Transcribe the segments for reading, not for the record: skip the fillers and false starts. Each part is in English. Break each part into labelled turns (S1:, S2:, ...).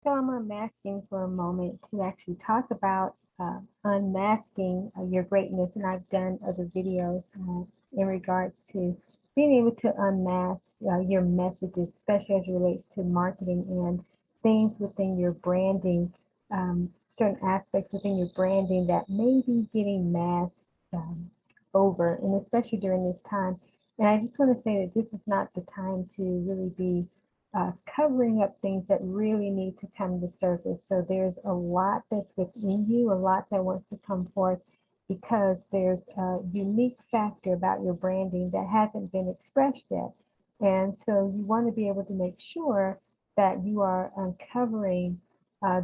S1: So I'm unmasking for a moment to actually talk about unmasking your greatness, and I've done other videos in regards to being able to unmask your messages, especially as it relates to marketing and things within your branding, certain aspects within your branding that may be getting masked over, and especially during this time. And I just want to say that this is not the time to really be covering up things that really need to come to surface. So there's a lot that's within you, a lot that wants to come forth because there's a unique factor about your branding that hasn't been expressed yet. And so you want to be able to make sure that you are uncovering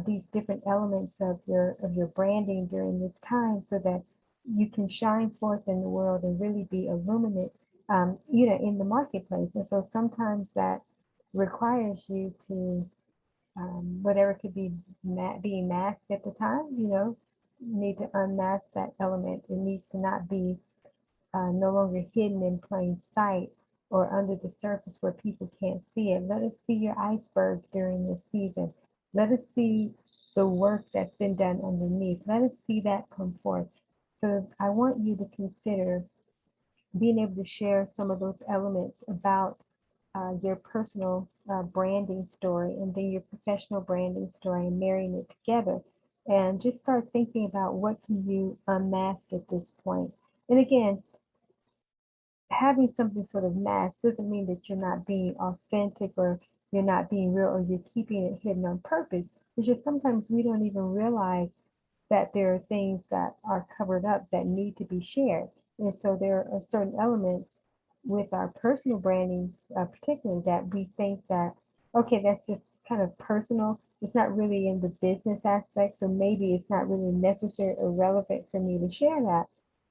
S1: these different elements of your branding during this time so that you can shine forth in the world and really be illuminate in the marketplace. And so sometimes that requires you to whatever could be being masked at the time, need to unmask that element. It needs to not be no longer hidden in plain sight or under the surface where people can't see it. Let us see your iceberg during this season. Let us see the work that's been done underneath. Let us see that come forth. So I want you to consider being able to share some of those elements about your personal branding story and then your professional branding story and marrying it together and just start thinking about what can you unmask at this point. And again, having something sort of masked doesn't mean that you're not being authentic or you're not being real or you're keeping it hidden on purpose. It's just sometimes we don't even realize that there are things that are covered up that need to be shared. And so there are certain elements with our personal branding, particularly that we think that, okay, that's just kind of personal. It's not really in the business aspect. So maybe it's not really necessary or relevant for me to share that.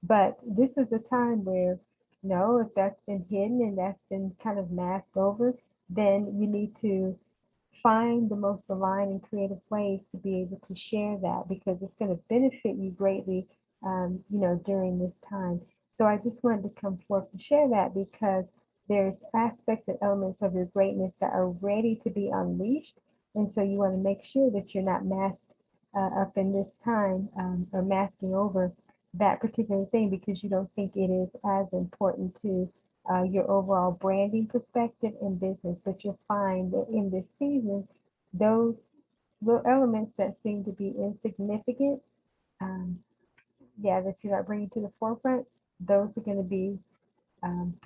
S1: But this is the time where, no, if that's been hidden and that's been kind of masked over, then you need to find the most aligned and creative ways to be able to share that because it's going to benefit you greatly, during this time. So I just wanted to come forth and share that because there's aspects and elements of your greatness that are ready to be unleashed. And so you want to make sure that you're not masked up in this time or masking over that particular thing because you don't think it is as important to your overall branding perspective in business. But you'll find that in this season, those little elements that seem to be insignificant, um, that you're not bringing to the forefront, those are going to be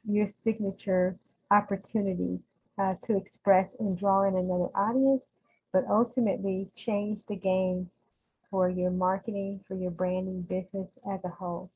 S1: your signature opportunities to express and draw in another audience, but ultimately change the game for your marketing, for your branding business as a whole.